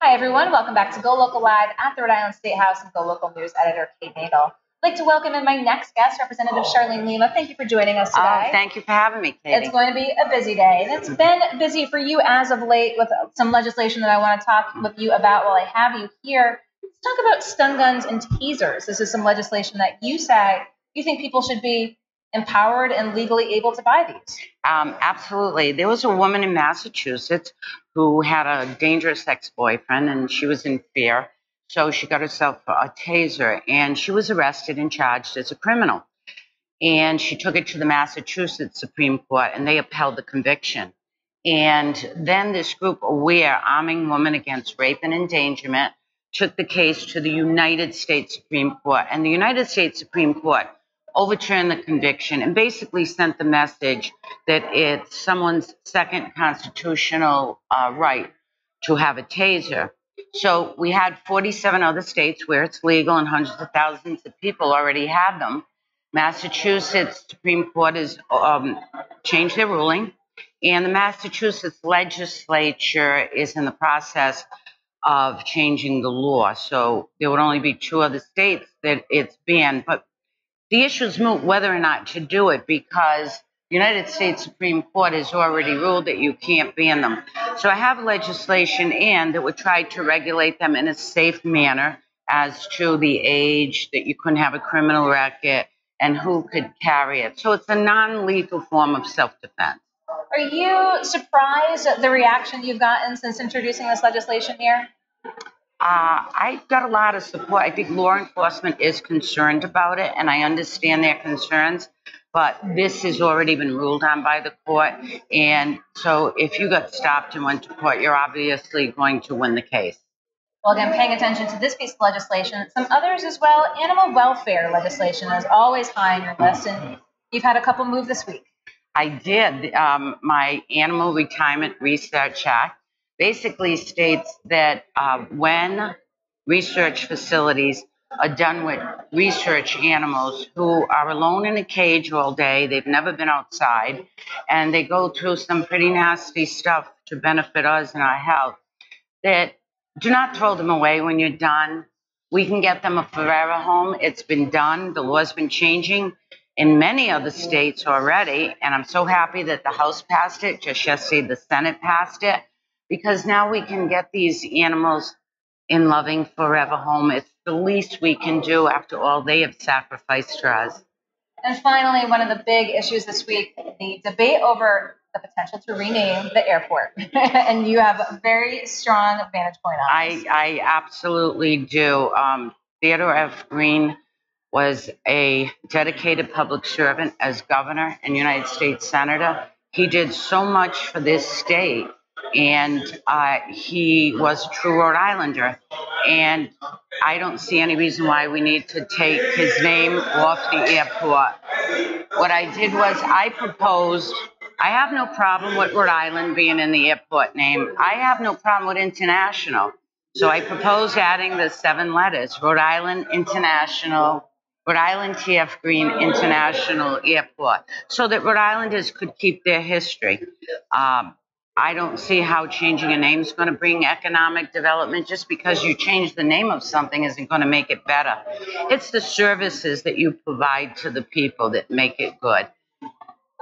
Hi, everyone. Welcome back to Go Local Live at the Rhode Island State House and Go Local News editor Kate Nagel. I'd like to welcome in my next guest, Representative Charlene Lima. Thank you for joining us today. Oh, thank you for having me, Katie. It's going to be a busy day, and it's been busy for you as of late with some legislation that I want to talk with you about while I have you here. Let's talk about stun guns and tasers. This is some legislation that you say you think people should be empowered and legally able to buy these. Absolutely. There was a woman in Massachusetts who had a dangerous ex-boyfriend, and she was in fear. So she got herself a taser, and she was arrested and charged as a criminal. And she took it to the Massachusetts Supreme Court, and they upheld the conviction. And then this group, AWARE, Arming Women Against Rape and Endangerment, took the case to the United States Supreme Court. And the United States Supreme Court overturned the conviction and basically sent the message that it's someone's second constitutional right to have a taser. So we had 47 other states where it's legal and hundreds of thousands of people already have them. Massachusetts Supreme Court has changed their ruling, and the Massachusetts legislature is in the process of changing the law. So there would only be 2 other states that it's banned, but the issue is moot whether or not to do it because the United States Supreme Court has already ruled that you can't ban them. So I have legislation in that would try to regulate them in a safe manner as to the age, that you couldn't have a criminal record, and who could carry it. So it's a non-lethal form of self-defense. Are you surprised at the reaction you've gotten since introducing this legislation here? I got a lot of support. I think law enforcement is concerned about it, and I understand their concerns. But this has already been ruled on by the court. And so if you got stopped and went to court, you're obviously going to win the case. Well, again, paying attention to this piece of legislation, some others as well. Animal welfare legislation is always high on your list, and you've had a couple move this week. I did. My Animal Retirement Research Act basically states that when research facilities are done with research animals who are alone in a cage all day, they've never been outside, and they go through some pretty nasty stuff to benefit us and our health, that do not throw them away when you're done. We can get them a forever home. It's been done. The law's been changing in many other states already, and I'm so happy that the House passed it. Just yesterday, the Senate passed it, because now we can get these animals in loving forever home. It's the least we can do after all they have sacrificed for us. And finally, one of the big issues this week, the debate over the potential to rename the airport. And you have a very strong vantage point on this. I absolutely do. Theodore F. Green was a dedicated public servant as governor and United States Senator. He did so much for this state, and he was a true Rhode Islander. And I don't see any reason why we need to take his name off the airport. What I did was I proposed, I have no problem with Rhode Island being in the airport name. I have no problem with international. So I proposed adding the 7 letters, Rhode Island International, Rhode Island T.F. Green International Airport, so that Rhode Islanders could keep their history. I don't see how changing a name is going to bring economic development. Just because you change the name of something isn't going to make it better. It's the services that you provide to the people that make it good.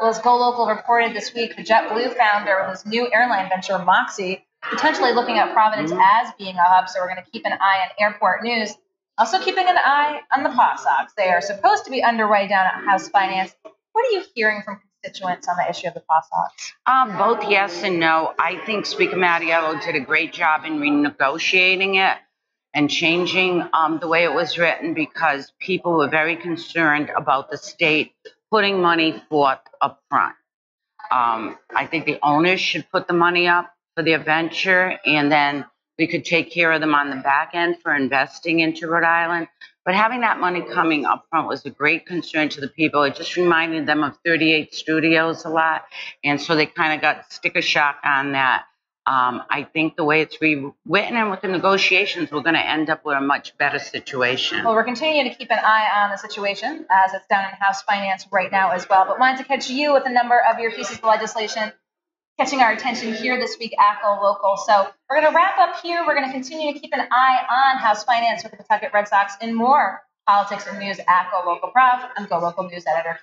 Well, as GoLocal reported this week, the JetBlue founder with his new airline venture, Moxie, potentially looking at Providence as being a hub. So we're going to keep an eye on airport news. Also keeping an eye on the Paw Sox. They are supposed to be underway down at House Finance. What are you hearing from constituents on the issue of the Paw Sox? Both yes and no. I think Speaker Mattiello did a great job in renegotiating it and changing the way it was written, because people were very concerned about the state putting money forth up front. I think the owners should put the money up for their venture, and then we could take care of them on the back end for investing into Rhode Island. But having that money coming up front was a great concern to the people. It just reminded them of 38 Studios a lot. And so they kind of got sticker shock on that. I think the way it's rewritten and with the negotiations, we're going to end up with a much better situation. Well, we're continuing to keep an eye on the situation as it's down in House Finance right now as well. But wanted to catch you with a number of your pieces of legislation catching our attention here this week at GoLocal. So we're going to wrap up here. We're going to continue to keep an eye on House Finance with the Pawtucket Red Sox and more politics and news at GoLocal. Prof, I'm GoLocal News Editor.